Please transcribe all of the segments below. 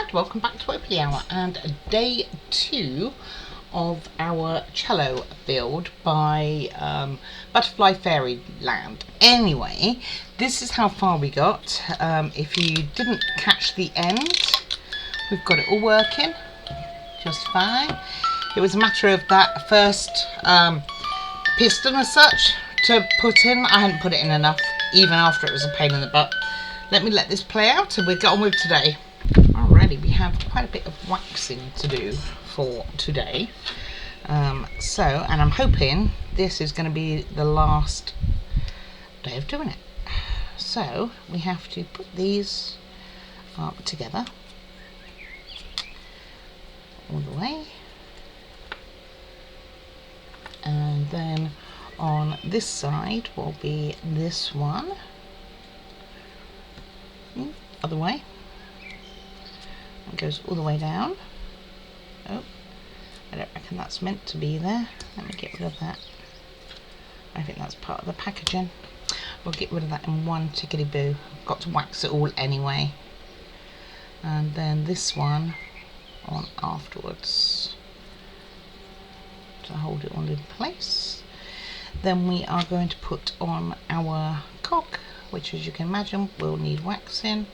and welcome back to Open Hour and day 2 of our cello build by Butterfly Fairyland. Anyway, this is how far we got. If you didn't catch the end, we've got it all working just fine. It was a matter of that first piston as such to put in. I hadn't put it in enough, even after it was a pain in the butt. Let this play out and we'll get on with today. Alrighty, we have quite a bit of waxing to do for today. And I'm hoping this is going to be the last day of doing it. So we have to put these together all the way. And then on this side will be this one. Other way. It goes all the way down. Oh, I don't reckon that's meant to be there. Let me get rid of that. I think that's part of the packaging. We'll get rid of that in one tickety boo. Got to wax it all anyway. And then this one on afterwards to hold it all in place. Then we are going to put on our cock, which, as you can imagine, will need waxing.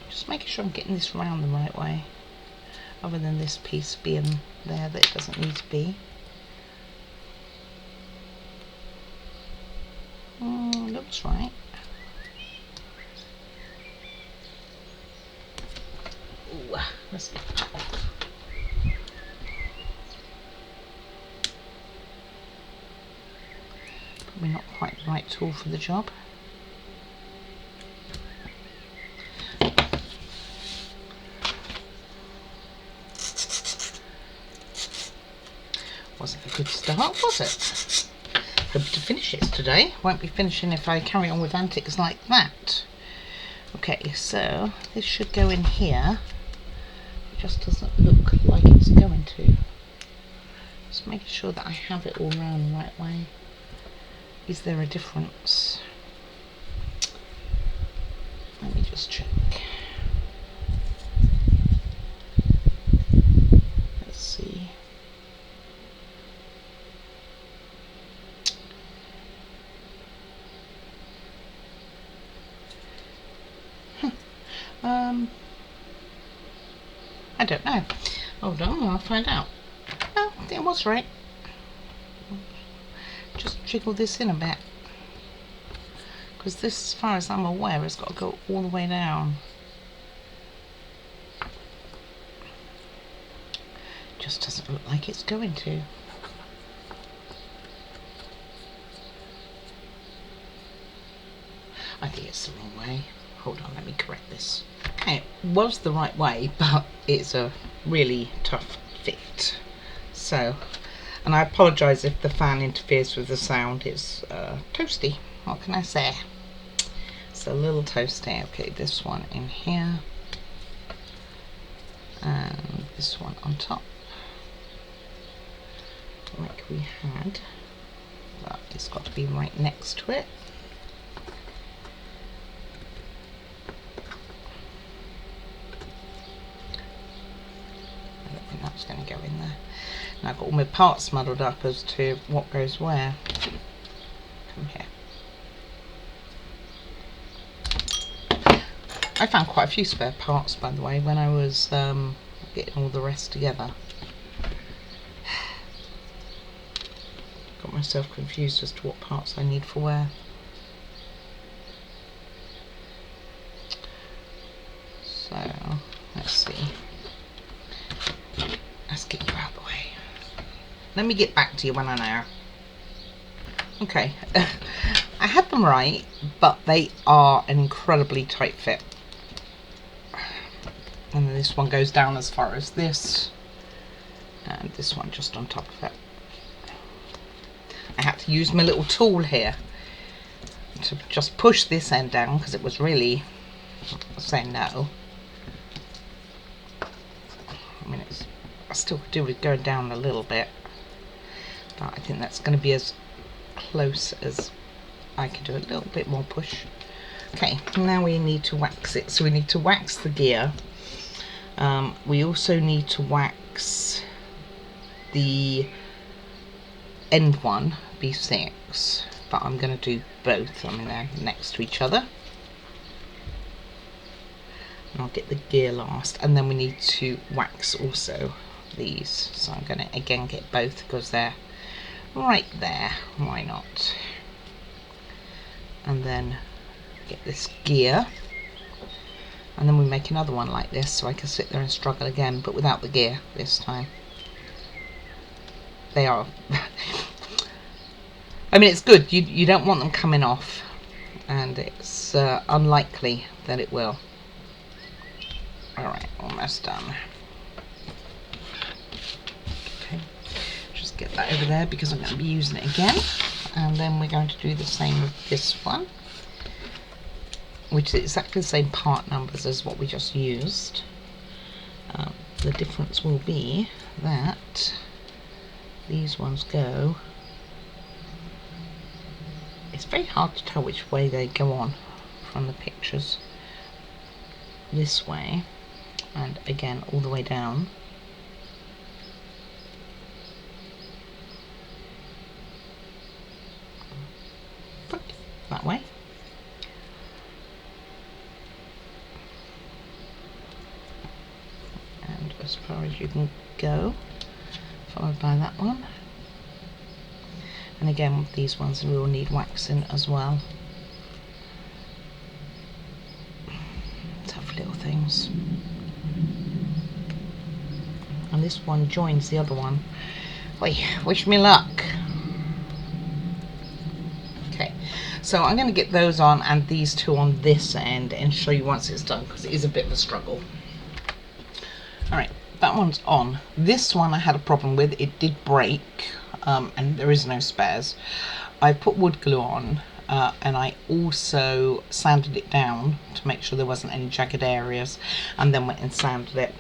Just making sure I'm getting this round the right way, other than this piece being there that it doesn't need to be. Looks right. Ooh, let's get that off. Probably not quite the right tool for the job. Wasn't a good start, was it? Hope to finish it today. Won't be finishing if I carry on with antics like that. Okay, so this should go in here. It just doesn't look like it's going to. Just making sure that I have it all round the right way. Is there a difference? Let me just check. Let's see. I don't know. Hold on, I'll find out. No, it was right. Just jiggle this in a bit, because this, as far as I'm aware, has got to go all the way down. Just doesn't look like it's going to. I think it's the wrong way. Hold on, let me correct this. Okay, it was the right way, but it's a really tough fit. So, and I apologise if the fan interferes with the sound. It's toasty. What can I say? It's a little toasty. Okay, this one in here. And this one on top. Like we had. But it's got to be right next to it. That's going to go in there. Now I've got all my parts muddled up as to what goes where. Come here. I found quite a few spare parts, by the way, when I was getting all the rest together. Got myself confused as to what parts I need for where. So, let's see. Let's get you out of the way. Let me get back to you when I know. Okay, I had them right, but they are an incredibly tight fit. And then this one goes down as far as this, and this one just on top of it. I had to use my little tool here to just push this end down, because it was really saying no. I mean, I still could do with going down a little bit, but I think that's going to be as close as I can do. A little bit more push, Okay, now we need to wax it. So we need to wax the gear. We also need to wax the end one, B6, but I'm going to do both. I mean, they're next to each other. And I'll get the gear last, and then we need to wax also these. So I'm going to again get both because they're right there. Why not? And then get this gear, and then we make another one like this, so I can sit there and struggle again, but without the gear this time. They are I mean, it's good. You don't want them coming off, and it's unlikely that it will. Alright, almost done. Okay, just get that over there because I'm going to be using it again. And then we're going to do the same with this one, which is exactly the same part numbers as what we just used. The difference will be that these ones go, it's very hard to tell which way they go on from the pictures. This way, and again all the way down. That way. And as far as you can go, followed by that one. And again with these ones we will need waxing as well. Tough little things. And this one joins the other one. Oi, wish me luck. Okay, so I'm going to get those on and these two on this end and show you once it's done, because it is a bit of a struggle. Alright, that one's on. This one I had a problem with. It did break, and there is no spares. I put wood glue on, and I also sanded it down to make sure there wasn't any jagged areas, and then went and sanded it.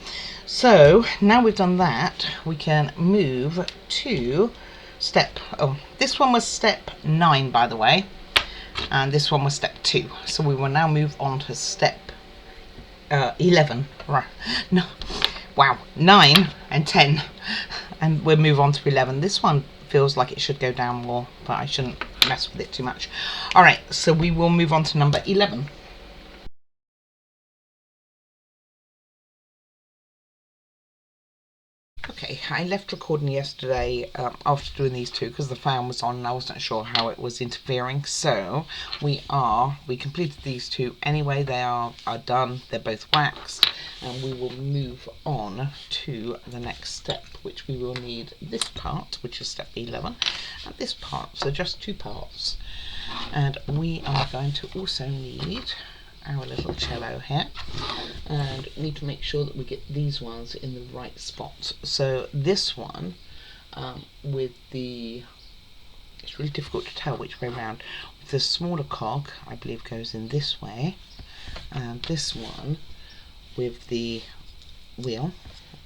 So now we've done that, we can move to step, oh, this one was step 9 by the way, and this one was step 2. So we will now move on to step 11. Right. No, wow, 9 and 10, and we'll move on to 11. This one feels like it should go down more, but I shouldn't mess with it too much. Alright, so we will move on to number 11. Okay, I left recording yesterday after doing these two because the fan was on and I wasn't sure how it was interfering. So we completed these two anyway. They are done. They're both waxed, and we will move on to the next step, which we will need this part, which is step 11, and this part. So just 2 parts, and we are going to also need our little cello here, and we need to make sure that we get these ones in the right spot. So this one with the, it's really difficult to tell which way around. The smaller cog I believe goes in this way, and this one with the wheel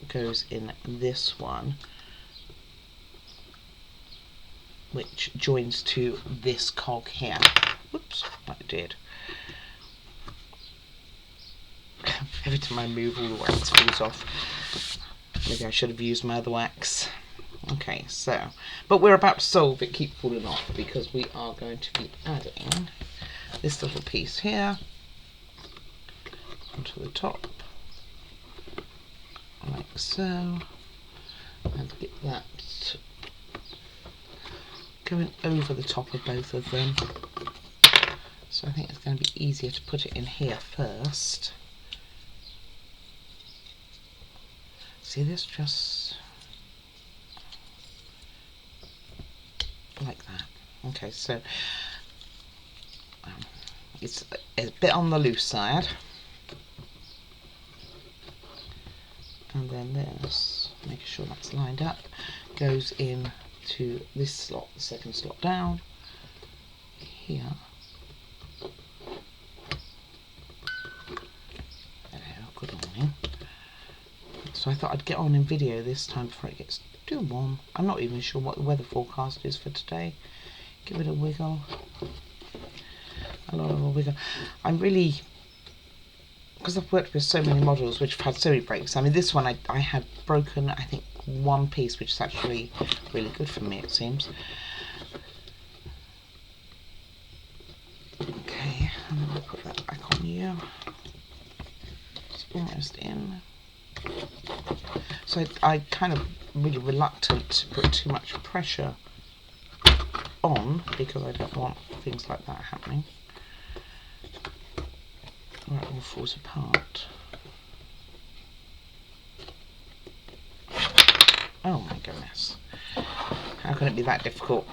goes in this one, which joins to this cog here. Whoops, I did. Every time I move, all the wax falls off. Maybe I should have used my other wax. Okay, so, but we're about to solve it keep falling off, because we are going to be adding this little piece here onto the top, like so, and get that going over the top of both of them. So I think it's going to be easier to put it in here first. See this, just like that. Okay, so it's a bit on the loose side, and then this, making sure that's lined up, goes in to this slot, the second slot down here. Good morning. So I thought I'd get on in video this time before it gets too warm. I'm not even sure what the weather forecast is for today. Give it a wiggle. a lot of wiggle. I'm really, because I've worked with so many models which have had so many breaks. I mean, this one I had broken, I think, one piece, which is actually really good for me, it seems. Okay, and then we'll put that back on you. It's almost in. So I kind of really reluctant to put too much pressure on because I don't want things like that happening. Where it all falls apart. Oh my goodness. How can it be that difficult?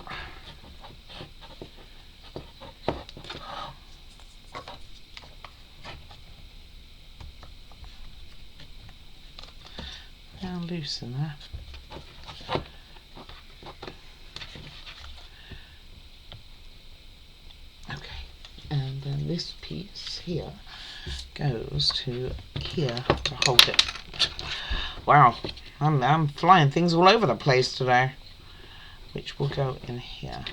Now loosen that. Okay, and then this piece here goes to here to hold it. Wow, I'm flying things all over the place today. Which will go in here.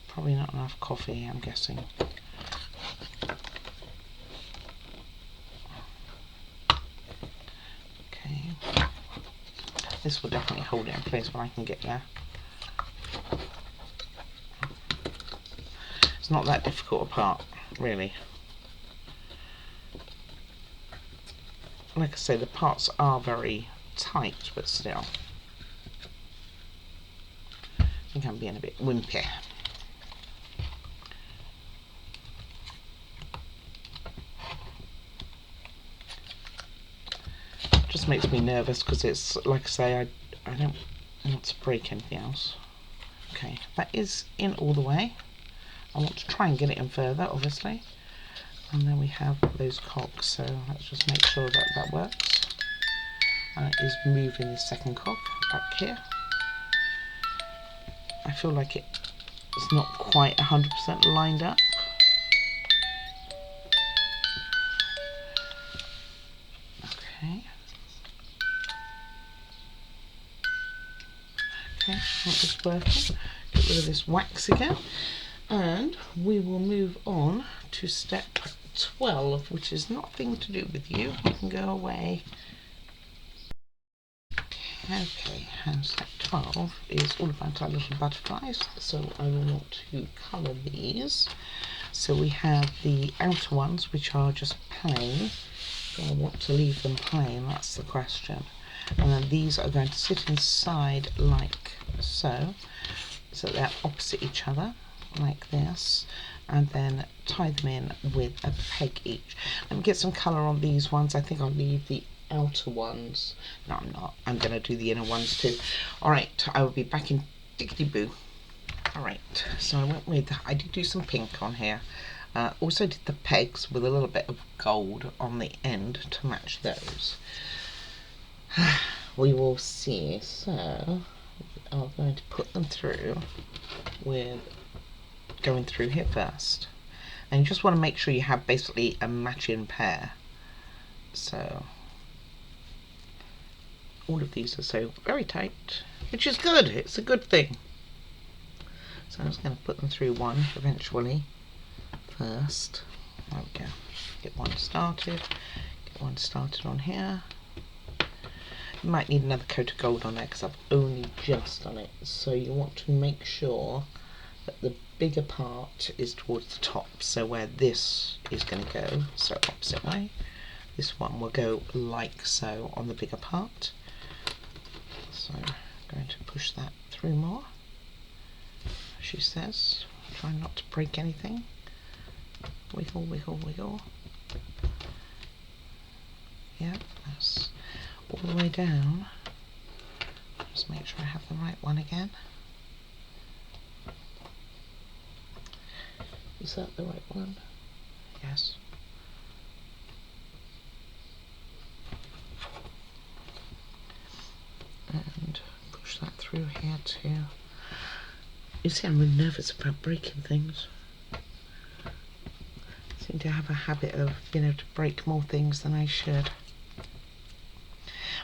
Probably not enough coffee, I'm guessing. Okay. This will definitely hold it in place when I can get there. It's not that difficult a part, really. Like I say, the parts are very tight, but still. I think I'm being a bit wimpy. Just makes me nervous because it's, like I say, I don't want to break anything else. Okay, that is in all the way. I want to try and get it in further, obviously. And then we have those cogs, so let's just make sure that that works. And it is moving the second cog back here. I feel like it's not quite 100% lined up. Okay. Okay, that is working. Get rid of this wax again. And we will move on to step 12, which is nothing to do with you. You can go away. Okay, and step 12 is all about our little butterflies. So I will want to colour these. So we have the outer ones, which are just plain. Do I want to leave them plain? That's the question. And then these are going to sit inside like so. So they're opposite each other, like this, and then tie them in with a peg each. Let me get some colour on these ones. I think I'll leave the outer ones. No, I'm not. I'm going to do the inner ones too. Alright, I will be back in diggity-boo. Alright, so I went with, I did do some pink on here. Also did the pegs with a little bit of gold on the end to match those. We will see. So I'm going to put them through with going through here first, and you just want to make sure you have basically a matching pair. So all of these are so very tight, which is good. It's a good thing. So I'm just going to put them through one eventually first. There we go. Get one started. Get one started on here. You might need another coat of gold on there because I've only just done it. So you want to make sure that the bigger part is towards the top. So where this is going to go, so opposite way, this one will go like so on the bigger part. So I'm going to push that through more. She says, try not to break anything. Wiggle, wiggle, wiggle. Yeah, that's all the way down. Just make sure I have the right one again. Is that the right one? Yes. And push that through here too. You see, I'm really nervous about breaking things. I seem to have a habit of being able to break more things than I should.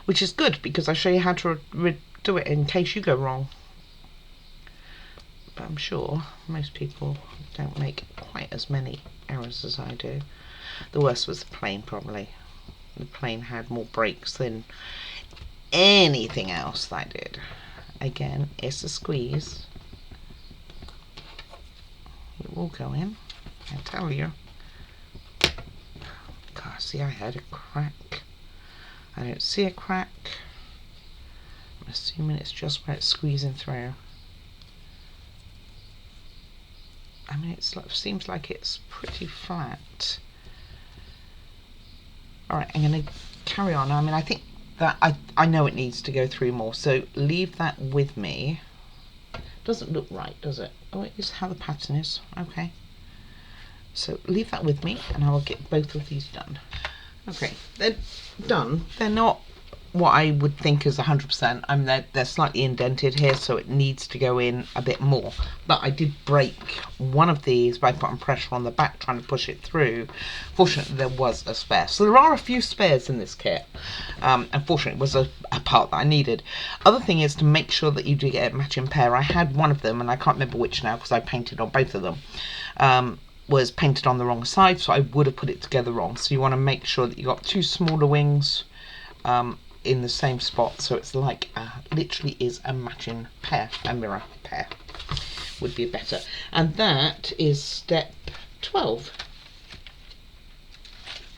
Which is good because I show you how to do it in case you go wrong. But I'm I'm sure most people don't make quite as many errors as I do. The worst was the plane, probably. The plane had more breaks than anything else that I did. Again, it's a squeeze. It will go in, I tell you. God, see, I had a crack. I don't see a crack. I'm assuming it's just where it's squeezing through. I mean, it seems like it's pretty flat. Alright, I'm going to carry on. I mean, I think that I know it needs to go through more, so leave that with me. Doesn't look right, does it? Oh, it is how the pattern is. Okay. So leave that with me and I will get both of these done. Okay, they're done. They're not what I would think is 100%. I mean, they're slightly indented here, so it needs to go in a bit more. But I did break one of these by putting pressure on the back, trying to push it through. Fortunately, there was a spare. So there are a few spares in this kit. Unfortunately, it was a part that I needed. Other thing is to make sure that you do get a matching pair. I had one of them, and I can't remember which now because I painted on both of them. Was painted on the wrong side, so I would have put it together wrong. So you want to make sure that you got two smaller wings in the same spot, so it's like literally is a matching pair, a mirror pair would be better. And that is step 12.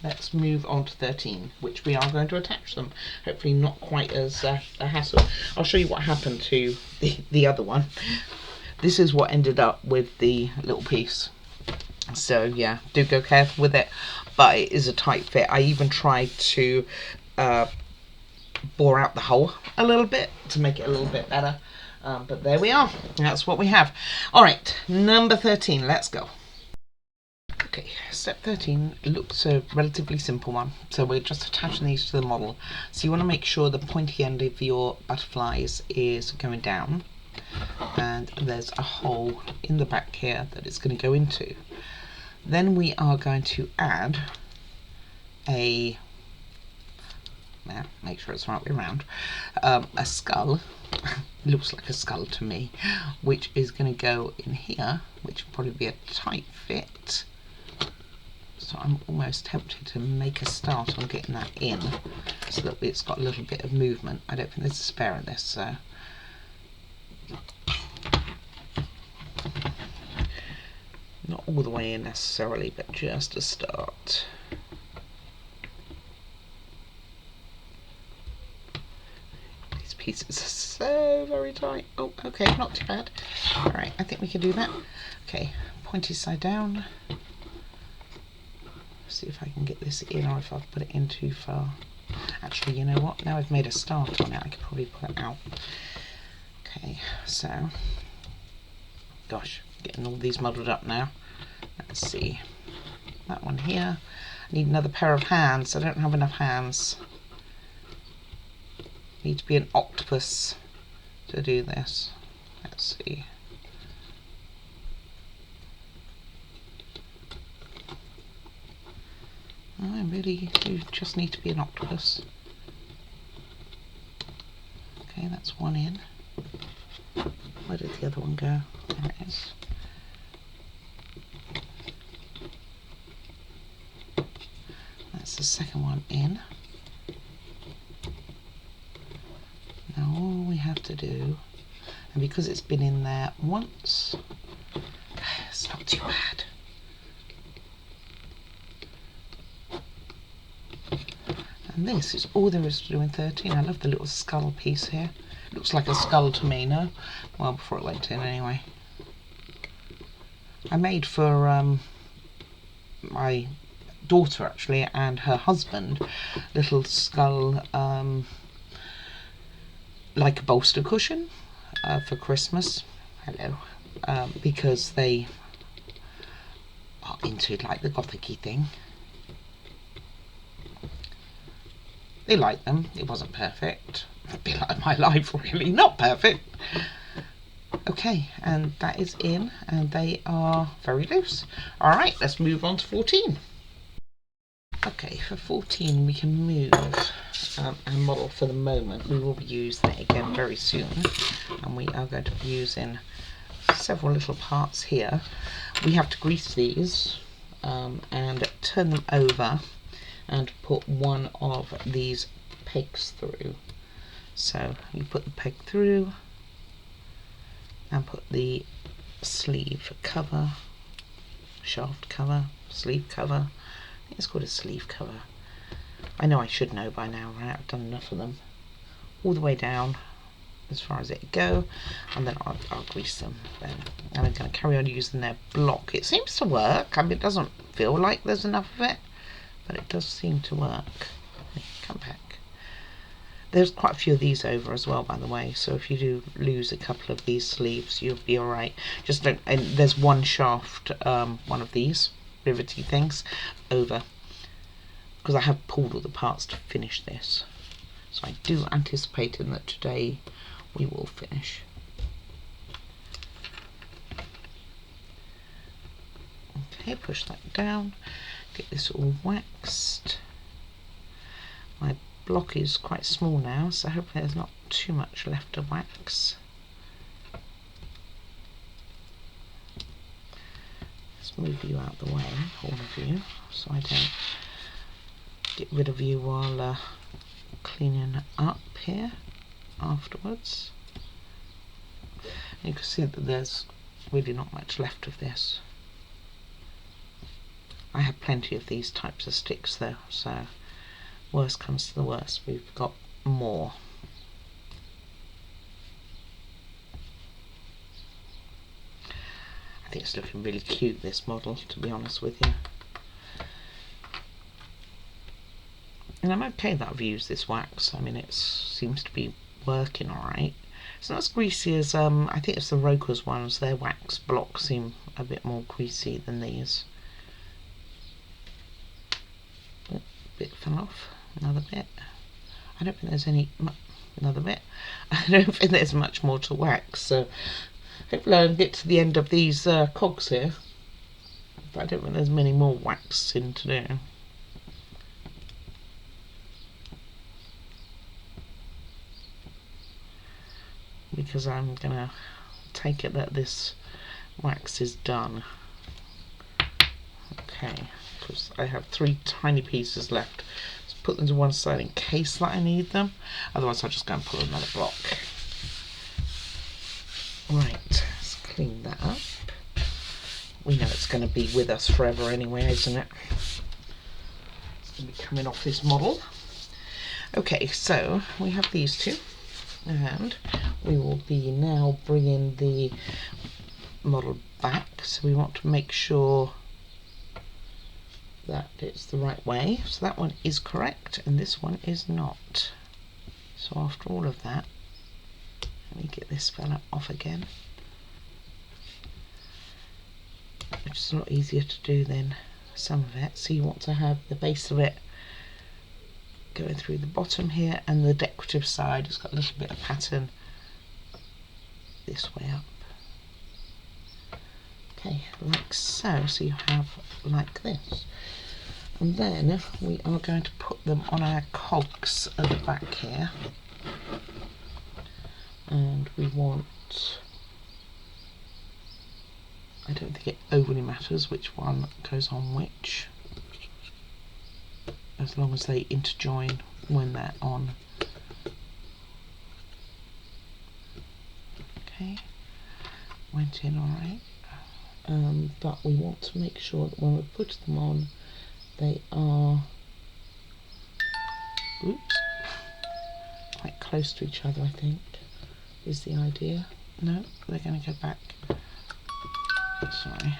Let's move on to 13, which we are going to attach them. Hopefully not quite as a hassle. I'll show you what happened to the other one. This is what ended up with the little piece. So yeah, do go careful with it, but it is a tight fit. I even tried to bore out the hole a little bit to make it a little bit better, but there we are. That's what we have. All right, number 13, let's go. Okay, step 13 looks a relatively simple one. So we're just attaching these to the model. So you want to make sure the pointy end of your butterflies is going down, and there's a hole in the back here that it's going to go into. Then we are going to add a, now make sure it's the right way around, a skull, looks like a skull to me, which is going to go in here, which will probably be a tight fit. So I'm almost tempted to make a start on getting that in so that it's got a little bit of movement. I don't think there's a spare in this, so not all the way in necessarily, but just a start. These pieces are so very tight. Oh, okay, not too bad. Alright, I think we can do that. Okay, pointy side down. See if I can get this in, or if I've put it in too far. Actually, you know what? Now I've made a start on it, I could probably pull it out. Okay, so, gosh, getting all these muddled up now. Let's see, that one here. I need another pair of hands. I don't have enough hands. Need to be an octopus to do this. Let's see. I really do just need to be an octopus. Okay, that's one in. Where did the other one go? There it is. That's the second one in. Now all we have to do, and because it's been in there once, it's not too bad. And this is all there is to do in 13. I love the little skull piece here. Looks like a skull to me, no? Well, before it went in anyway. I made for my daughter actually and her husband little skull like a bolster cushion for Christmas. Hello. Because they are into like the gothic-y thing. They like them. It wasn't perfect. A bit like my life, really. Not perfect. Okay, and that is in, and they are very loose. Alright, let's move on to 14. Okay, for 14 we can move our model for the moment. We will be using it again very soon, and we are going to be using several little parts here. We have to grease these and turn them over and put one of these pegs through. So you put the peg through and put the sleeve cover, shaft cover, sleeve cover. I think it's called a sleeve cover. I know I should know by now, right? I've done enough of them. All the way down as far as it go, and then I'll grease them then. And I'm going to carry on using their block. It seems to work. I mean, it doesn't feel like there's enough of it, but it does seem to work. Come back. There's quite a few of these over as well, by the way, so if you do lose a couple of these sleeves, you'll be alright. Just don't, and there's one shaft, one of these rivety things over, because I have pulled all the parts to finish this. So I do anticipate that today we will finish. Okay, push that down, get this all waxed. My block is quite small now, so hopefully there's not too much left to wax. Let's move you out the way, all of you, so I don't get rid of you while cleaning up here afterwards. You can see that there's really not much left of this. I have plenty of these types of sticks though, so worst comes to the worst, we've got more. I think it's looking really cute, this model, to be honest with you. And I'm okay that I've used this wax. I mean, it seems to be working alright. It's not as greasy as, I think it's the Roker's ones. Their wax blocks seem a bit more greasy than these. A bit fell off. Another bit. I don't think there's any, another bit. I don't think there's much more to wax, so hopefully I'll get to the end of these cogs here. But I don't think there's many more waxing to do. Because I'm gonna take it that this wax is done. Okay, because I have 3 tiny pieces left. Let's put them to one side in case that I need them. Otherwise I'll just go and pull another block. Right, let's clean that up. We know it's going to be with us forever anyway, isn't it? It's going to be coming off this model. Okay, so we have these two. And we will be now bringing the model back, so we want to make sure that it's the right way. So that one is correct and this one is not. So after all of that, let me get this fella off again, which is a lot easier to do than some of it. So you want to have the base of it going through the bottom here, and the decorative side has got a little bit of pattern this way up. Okay, like so. So you have like this, and then we are going to put them on our cogs at the back here, and we want, I don't think it overly matters which one goes on which, as long as they interjoin when they're on. Okay, went in alright, but we want to make sure that when we put them on, they are, oops, quite close to each other, I think, is the idea. No, they're going to go back. Sorry.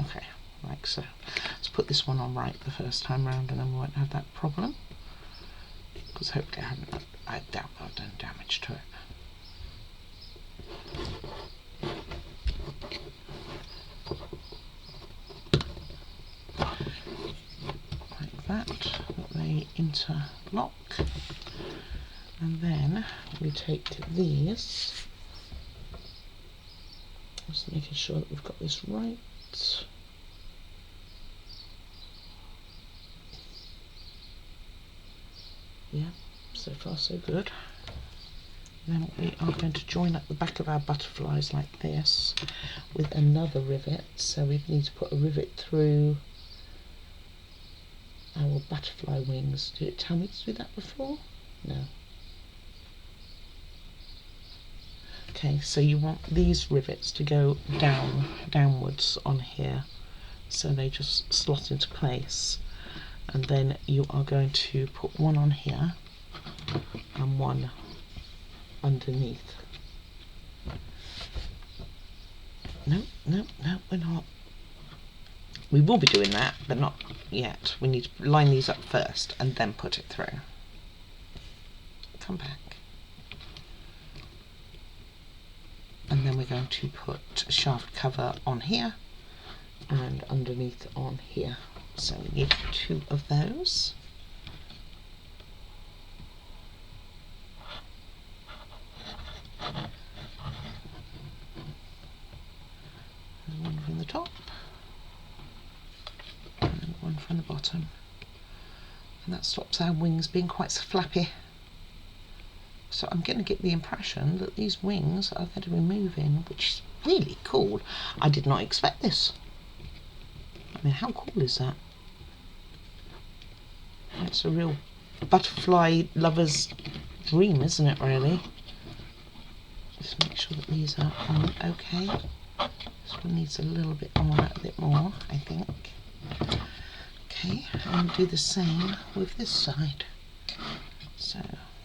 Okay, like so. Let's put this one on right the first time round, and then we won't have that problem. Because hopefully I doubt I've done damage to it. Like that they interlock. And then we take these, just making sure that we've got this right. Yeah, so far so good. Then we are going to join up the back of our butterflies like this with another rivet. So we need to put a rivet through our butterfly wings. Did it tell me to do that before? No. Okay, so you want these rivets to go downwards on here, so they just slot into place. And then you are going to put one on here and one underneath. No, we're not. We will be doing that, but not yet. We need to line these up first and then put it through. Come back. And then we're going to put a shaft cover on here and underneath on here. So we need 2 of those. And one from the top and one from the bottom. And that stops our wings being quite so flappy. So I'm going to get the impression that these wings are going to be moving, which is really cool. I did not expect this. I mean, how cool is that? It's a real butterfly lover's dream, isn't it, really? Just make sure that these are on okay. This one needs a little bit on, a bit more, I think. Okay, and do the same with this side. So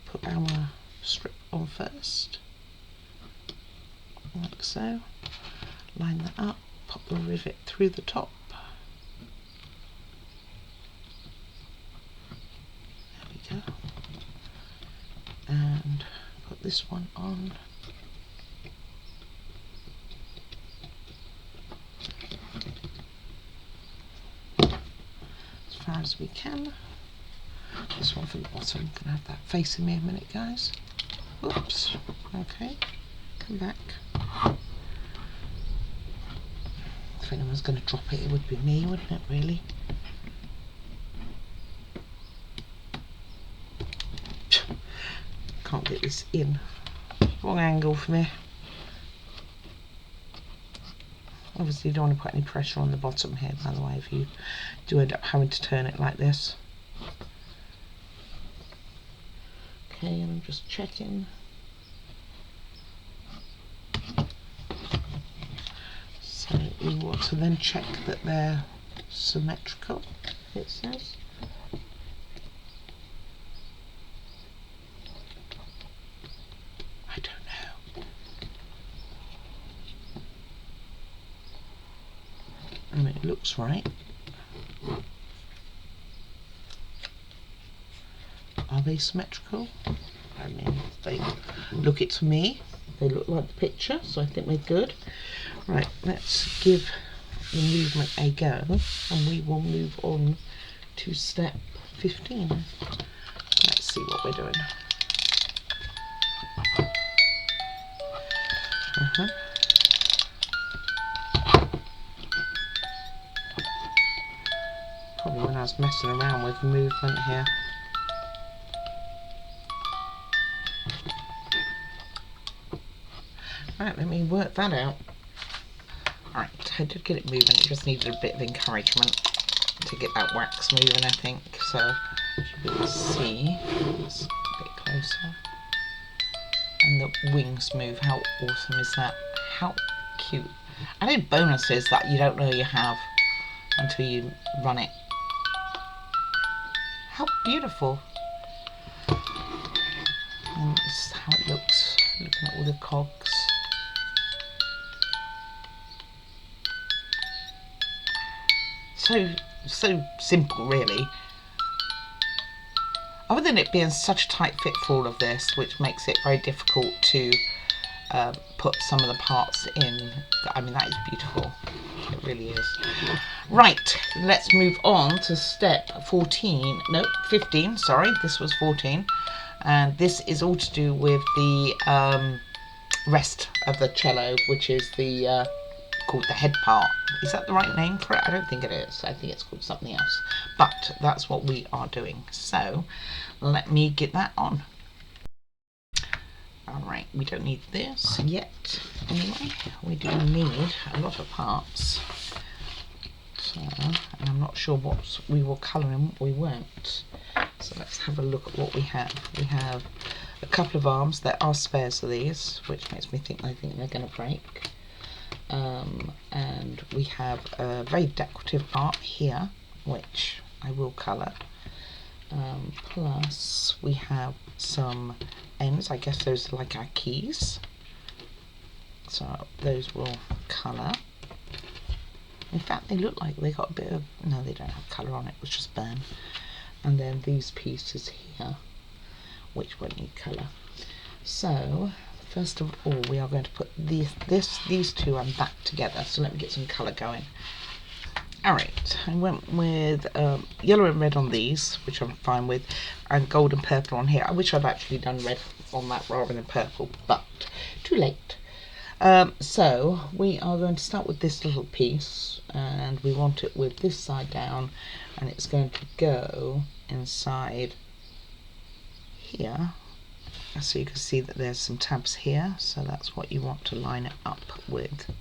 put our strip on first, like so. Line that up, pop the rivet through the top. There we go. And put this one on. As far as we can. This one for the bottom. Gonna have that facing me a minute, guys. Oops. Okay. Come back. If anyone's going to drop it, it would be me, wouldn't it, really? Can't get this in. Wrong angle for me. Obviously you don't want to put any pressure on the bottom here, by the way, if you do end up having to turn it like this. Okay, and I'm just checking. So we want to then check that they're symmetrical, it says. I don't know. I mean, it looks right. Are they symmetrical? I mean, they look it to me. They look like the picture, so I think they're good. Right, let's give the movement a go, and we will move on to step 15. Let's see what we're doing. Probably when I was messing around with movement here. Right, let me work that out. Right, I did get it moving, it just needed a bit of encouragement to get that wax moving, I think. So, you should be able to see, it's a bit closer. And the wings move, how awesome is that? How cute. Added bonuses that you don't know you have until you run it. How beautiful. And this is how it looks, looking at all the cogs. So simple, really. Other than it being such a tight fit for all of this, which makes it very difficult to put some of the parts in. I mean, that is beautiful. It really is. Right, let's move on to step 14. No, 15, sorry. This was 14. And this is all to do with the rest of the cello, which is the called the head part. Is that the right name for it? I don't think it is. I think it's called something else. But that's what we are doing. So let me get that on. Alright, we don't need this yet anyway. We do need a lot of parts. So, and I'm not sure what we will colour and what we won't. So let's have a look at what we have. We have a couple of arms. There are spares of these, which makes me think I think they're going to break. And we have a very decorative art here, which I will colour. Plus we have some ends. I guess those are like our keys. So those will colour. In fact, they look like they got a bit of... No, they don't have colour on it. It was just burn. And then these pieces here, which won't need colour. So, first of all, we are going to put these two and that together. So let me get some colour going. Alright, I went with yellow and red on these, which I'm fine with, and gold and purple on here. I wish I'd actually done red on that rather than purple, but too late. So we are going to start with this little piece, and we want it with this side down, and it's going to go inside here. So you can see that there's some tabs here, so that's what you want to line it up with.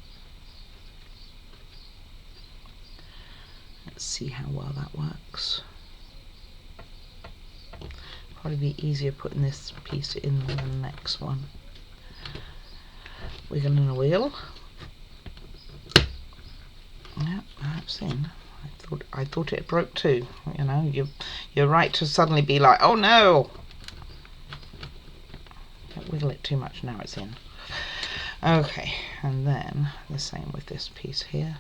Let's see how well that works. Probably be easier putting this piece in than the next one. Wiggling a wheel. Yeah, that's in. I thought it broke too. You know, you're right to suddenly be like, oh no! Don't wiggle it too much. Now it's in. Okay, and then the same with this piece here.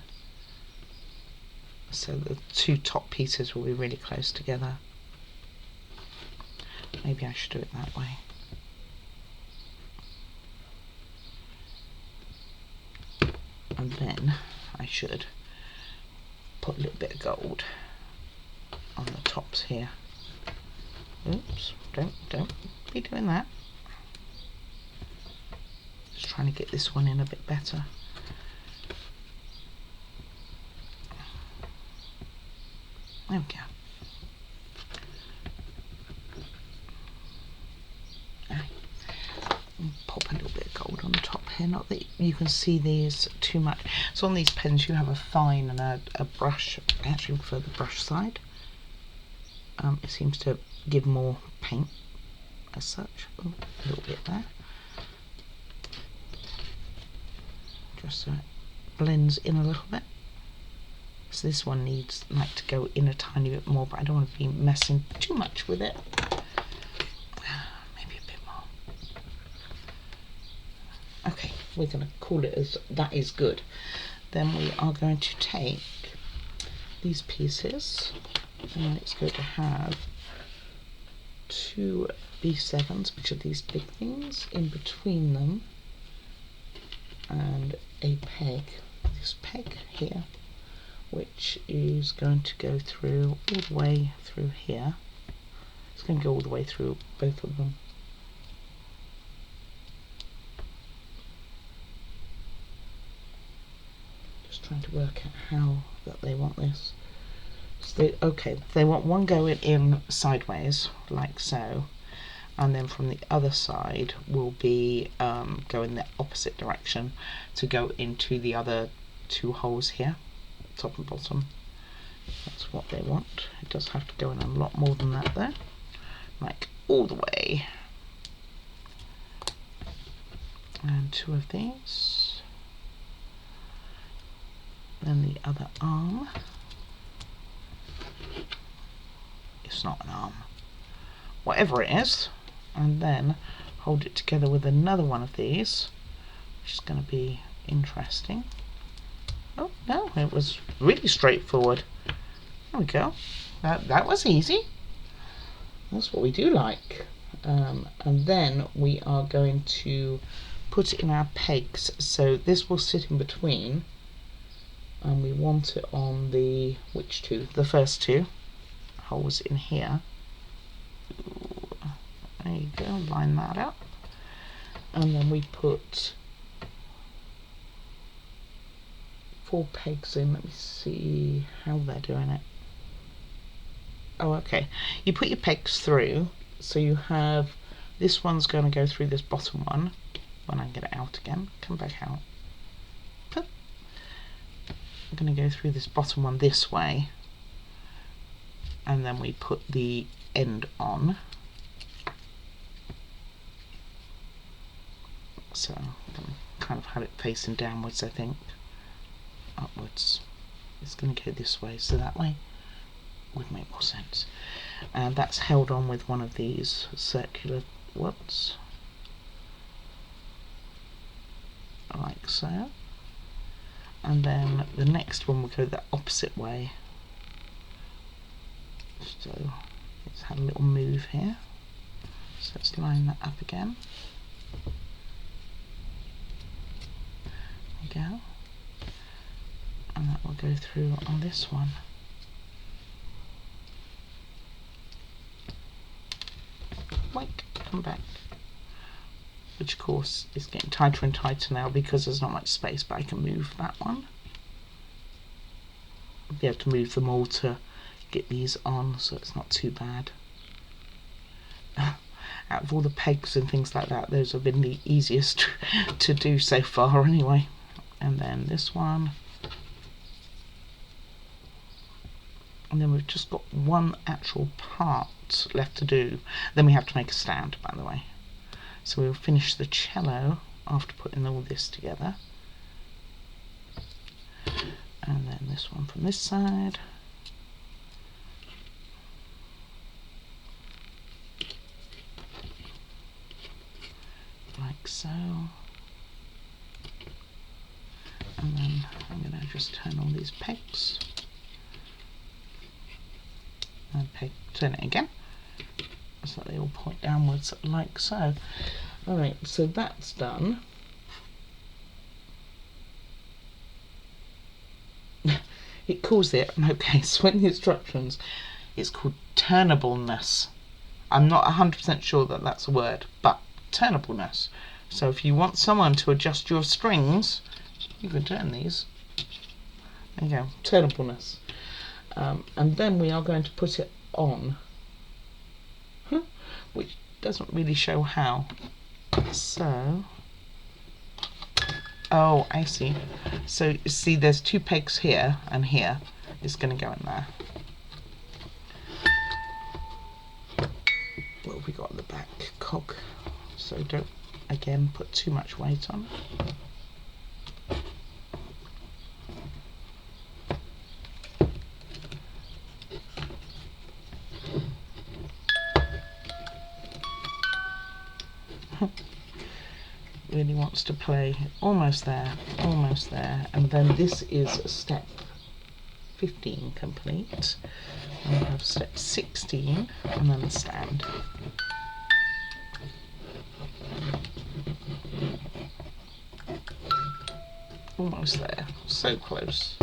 So the two top pieces will be really close together. Maybe I should do it that way. And then I should put a little bit of gold on the tops here. Oops, don't be doing that. Just trying to get this one in a bit better. There we go. Pop a little bit of gold on the top here, not that you can see these too much. So on these pens you have a fine and a brush. I actually prefer the brush side. It seems to give more paint as such. Oh, a little bit there. Just so it blends in a little bit. So this one needs like to go in a tiny bit more, but I don't want to be messing too much with it. Maybe a bit more. Okay, we're going to call it as that is good. Then we are going to take these pieces, and it's going to have two B7s, which are these big things, in between them, and a peg, this peg here, which is going to go through all the way through here. It's going to go all the way through both of them. Just trying to work out how that they want this. So they want one going in sideways, like so, and then from the other side will be going the opposite direction to go into the other two holes here, top and bottom. That's what they want. It does have to go in a lot more than that though, like all the way. And two of these. Then the other arm. It's not an arm. Whatever it is. And then hold it together with another one of these, which is going to be interesting. Oh no, it was really straightforward. There we go. That was easy. That's what we do like. And then we are going to put it in our pegs. So this will sit in between, and we want it on the, which two? The first two holes in here. Ooh, there you go, line that up. And then we put 4 pegs in. Let me see how they're doing it. Oh, okay. You put your pegs through, so you have This one's going to go through this bottom one when I get it out again. Come back out. I'm going to go through this bottom one this way, and then we put the end on. So I'm going to kind of have it facing downwards, I think. Upwards. It's going to go this way, so that way would make more sense. And that's held on with one of these circular ones, like so. And then the next one will go the opposite way. So it's had a little move here. So let's line that up again. There we go. And that will go through on this one. Wait, come back. Which of course is getting tighter and tighter now because there's not much space, but I can move that one. I'll be able to move them all to get these on, so it's not too bad. Out of all the pegs and things like that, those have been the easiest to do so far anyway. And then this one. And then we've just got one actual part left to do. Then we have to make a stand, by the way. So we'll finish the cello after putting all this together. And then this one from this side. Like so. And then I'm going to just turn all these pegs. And turn it again, so they all point downwards like so. Alright, so that's done. It calls it, okay, so in the instructions it's called turnableness. I'm not 100% sure that that's a word, but turnableness. So if you want someone to adjust your strings, you can turn these. There you go, turnableness. And then we are going to put it on, which doesn't really show how. So, oh, I see. So you see there's two pegs here and here. It's going to go in there. What have we got at the back? Cog. So don't, again, put too much weight on. Really wants to play almost there, and then this is step 15 complete. And we have step 16 and then the stand. Almost there, so close.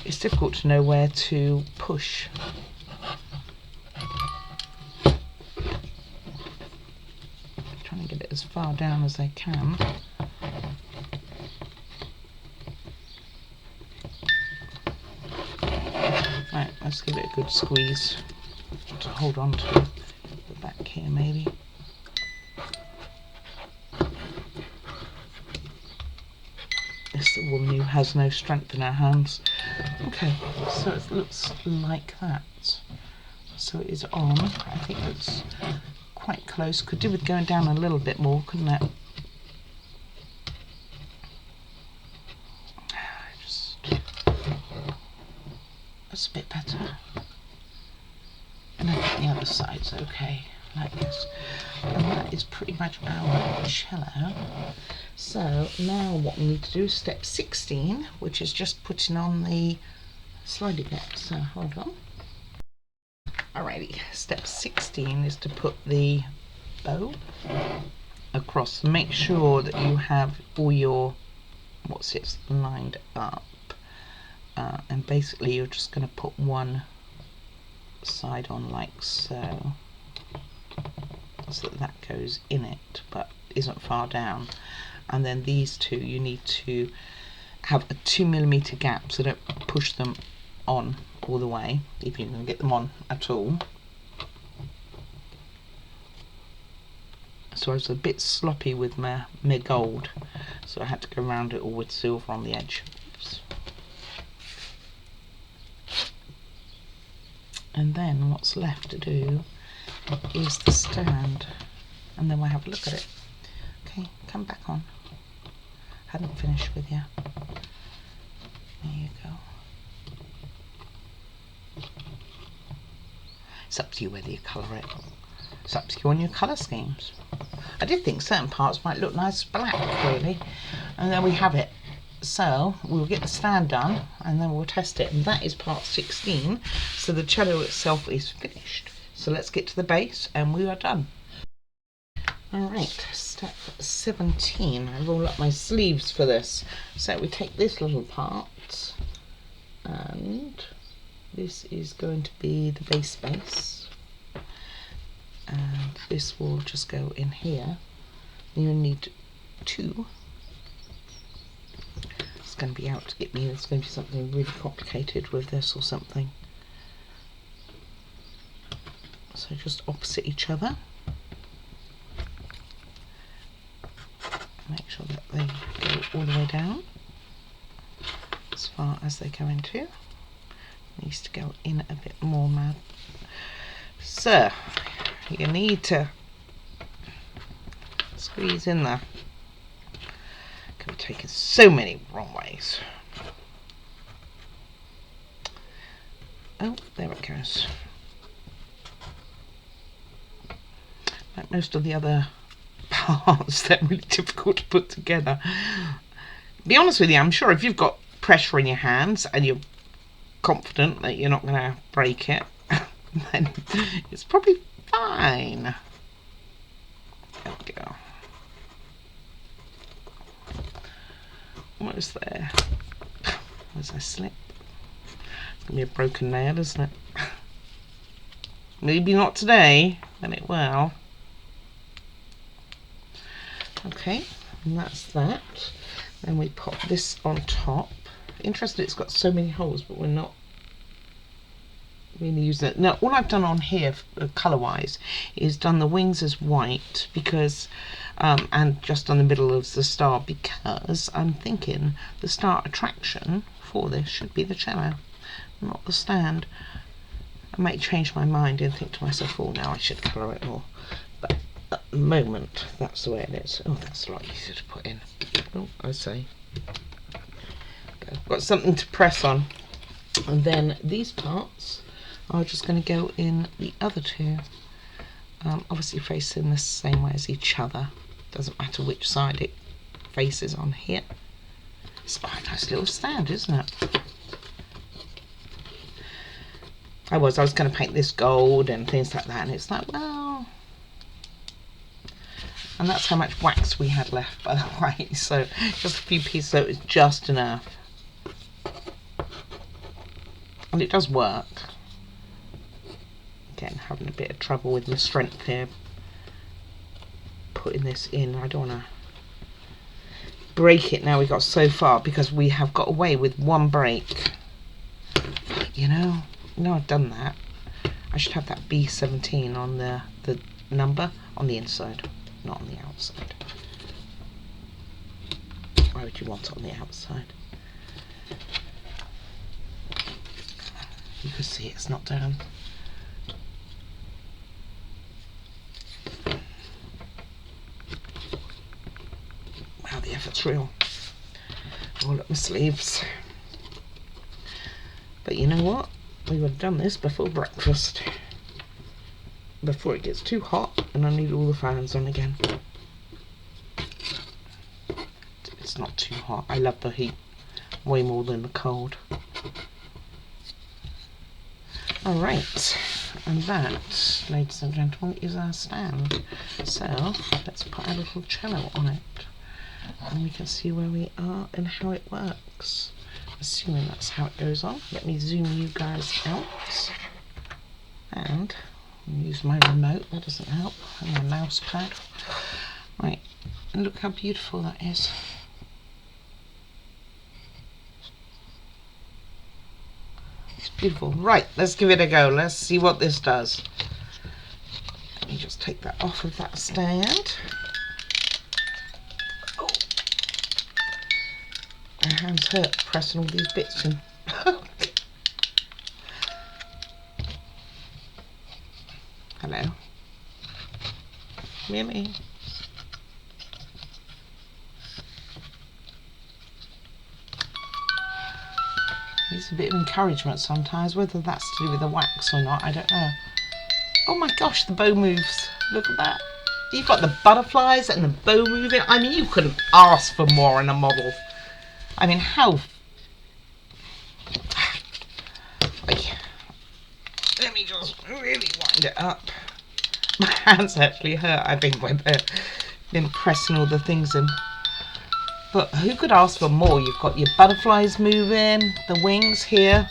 It's difficult to know where to push. Trying to get it as far down as I can. Right, let's give it a good squeeze to hold on to the back here maybe. This woman who has no strength in her hands. Okay, so it looks like that. So it is on. I think it's quite close. Could do with going down a little bit more, couldn't it? Just that's a bit better. And I think the other side's okay, like this. And that is pretty much our cello. So now what we need to do is step 16, which is just putting on the slidey bit. So hold on. Alrighty, step 16 is to put the bow across. Make sure that you have all your lined up, and basically you're just going to put one side on like so, so that goes in it but isn't far down, and then these two you need to have a 2mm gap, so don't push them on all the way if you can get them on at all. So I was a bit sloppy with my gold, so I had to go around it all with silver on the edge. Oops. And then what's left to do is the stand, and then we'll have a look at it. Okay, come back on. Hadn't finished with you. There you go. It's up to you whether you colour it. It's up to you on your colour schemes. I did think certain parts might look nice black, really. And then we have it. So we'll get the stand done and then we'll test it. And that is part 16. So the cello itself is finished. So let's get to the base and we are done. Alright, step 17. I roll up my sleeves for this. So we take this little part and this is going to be the base, and this will just go in here. You need 2. It's going to be out to get me. There's going to be something really complicated with this or something. So just opposite each other. Make sure that they go all the way down as far as they go into. Needs to go in a bit more, man. So you need to squeeze in there. Could have taken so many wrong ways. Oh, there it goes. Like most of the other parts, they're really difficult to put together. Be honest with you, I'm sure if you've got pressure in your hands and you're confident that you're not going to break it, then it's probably fine. There we go. Almost there. As I slip. It's going to be a broken nail, isn't it? Maybe not today, then it will. Okay, and that's that. Then we pop this on top. Interesting, it's got so many holes, but we're not really using it. Now, all I've done on here, colour-wise, is done the wings as white because, and just on the middle of the star, because I'm thinking the star attraction for this should be the cello, not the stand. I might change my mind and think to myself, oh, now I should colour it more. But at the moment, that's the way it is. Oh, that's a lot easier to put in. Oh, I say. I've got something to press on, and then these parts are just going to go in the other 2, obviously facing the same way as each other. Doesn't matter which side it faces on here. It's quite a nice little stand, isn't it? I was going to paint this gold and things like that, and it's like, well, and that's how much wax we had left, by the way. So just a few pieces, so it's just enough. And it does work. Again, having a bit of trouble with my strength here putting this in. I don't want to break it now we got so far, because we have got away with one break. You know I've done that. I should have that B17 on the number on the inside, not on the outside. Why would you want it on the outside? You can see it's not down. Wow, the effort's real. All up my sleeves. But you know what? We would have done this before breakfast. Before it gets too hot and I need all the fans on again. It's not too hot. I love the heat way more than the cold. Alright, and that, ladies and gentlemen, is our stand. So let's put our little cello on it and we can see where we are and how it works. Assuming that's how it goes on. Let me zoom you guys out and use my remote. That doesn't help. And my mouse pad. Right, and look how beautiful that is. It's beautiful. Right, let's give it a go. Let's see what this does. Let me just take that off of that stand. Oh, my hands hurt pressing all these bits in. Hello. Mimi. Needs a bit of encouragement sometimes, whether that's to do with the wax or not, I don't know. Oh my gosh, the bow moves. Look at that. You've got the butterflies and the bow moving. I mean, you couldn't ask for more in a model. I mean, how... Let me just really wind it up. My hands actually hurt, I think, when they've been pressing all the things in. But who could ask for more? You've got your butterflies moving, the wings here.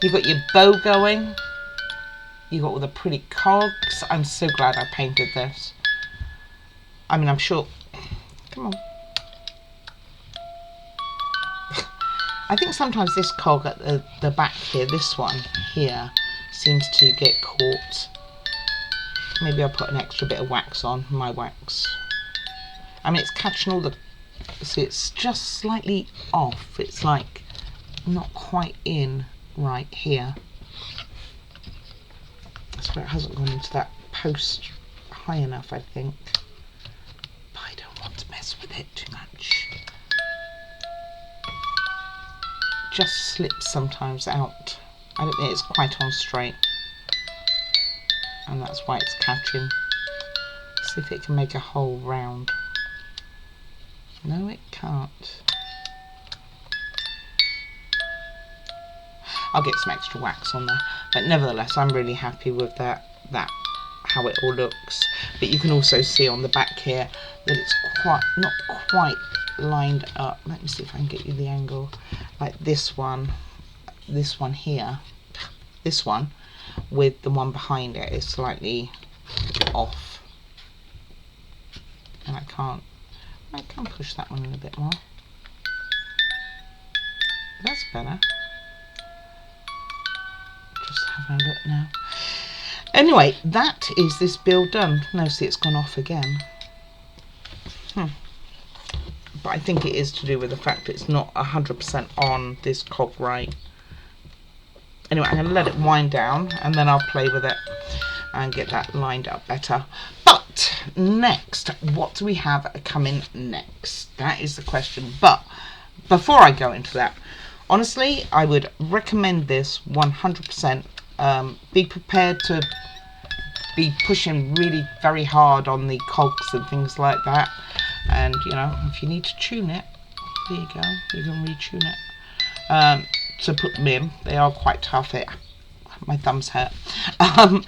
You've got your bow going. You've got all the pretty cogs. I'm so glad I painted this. I mean, I'm sure... Come on. I think sometimes this cog at the back here, this one here, seems to get caught. Maybe I'll put an extra bit of wax on, my wax. I mean, it's catching all the... See, it's just slightly off. It's like not quite in right here. That's where it hasn't gone into that post high enough, I think. But I don't want to mess with it too much. Just slips sometimes out. I don't think it's quite on straight. And that's why it's catching. See if it can make a hole round. No, it can't. I'll get some extra wax on there, but nevertheless, I'm really happy with that how it all looks. But you can also see on the back here that it's not quite lined up. Let me see if I can get you the angle. Like this one here, this one with the one behind it is slightly off, and I can push that one in a bit more. That's better. Just having a look now. Anyway, that is this build done. No, see, it's gone off again. But I think it is to do with the fact it's not 100% on this cog right. Anyway, I'm going to let it wind down and then I'll play with it and get that lined up better. But next, what do we have coming next? That is the question. But before I go into that, honestly, I would recommend this 100%. Be prepared to be pushing really very hard on the cogs and things like that. And, you know, if you need to tune it, there you go. You can retune it. To put them in, they are quite tough. My thumbs hurt. But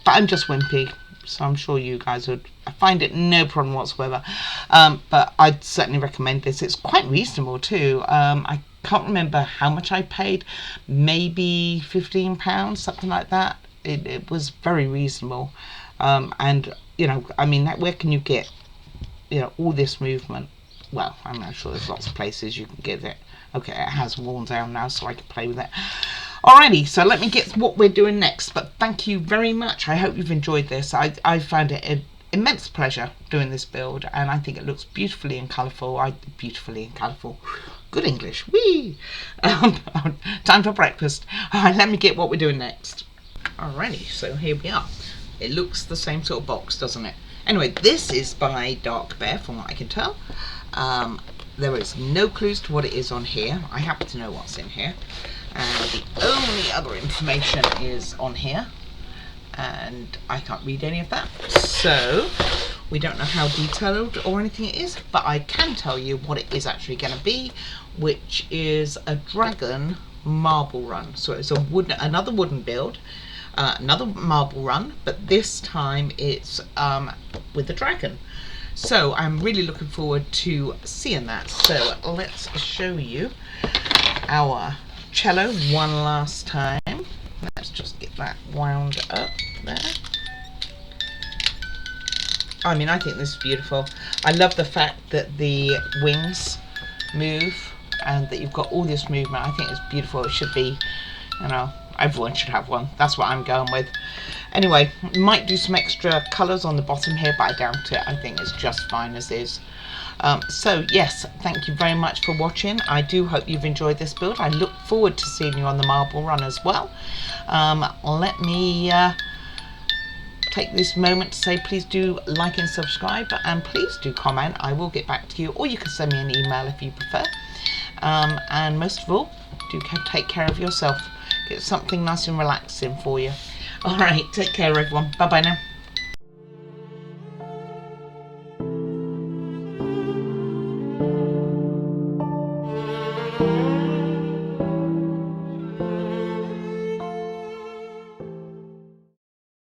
I'm just wimpy, so I'm sure you guys would find it no problem whatsoever. But I'd certainly recommend this. It's quite reasonable too. I can't remember how much I paid, maybe £15, something like that. It was very reasonable. And, you know, I mean, where can you get, you know, all this movement? Well, I'm not sure, there's lots of places you can get it. Okay, it has worn down now, so I can play with it. Alrighty, so let me get what we're doing next. But thank you very much. I hope you've enjoyed this. I found it an immense pleasure doing this build, and I think it looks beautifully and colourful. Good English. Whee! Time for breakfast. Alright, let me get what we're doing next. Alrighty, so here we are. It looks the same sort of box, doesn't it? Anyway, this is by Dark Bear, from what I can tell. There is no clues to what it is on here. I happen to know what's in here. And the only other information is on here. And I can't read any of that. So, we don't know how detailed or anything it is. But I can tell you what it is actually going to be. Which is a dragon marble run. So it's another wooden build. Another marble run. But this time it's with a dragon. So I'm really looking forward to seeing that. So let's show you our cello one last time. Let's just get that wound up there. I mean, I think this is beautiful. I love the fact that the wings move and that you've got all this movement. I think it's beautiful. It should be, you know, everyone should have one. That's what I'm going with. Anyway, might do some extra colours on the bottom here, but I doubt it. I think it's just fine as is. So yes, thank you very much for watching. I do hope you've enjoyed this build. I look forward to seeing you on the marble run as well. Let me take this moment to say please do like and subscribe, and please do comment. I will get back to you, or you can send me an email if you prefer. And most of all, do take care of yourself. Get something nice and relaxing for you. All right, take care everyone. Bye bye now.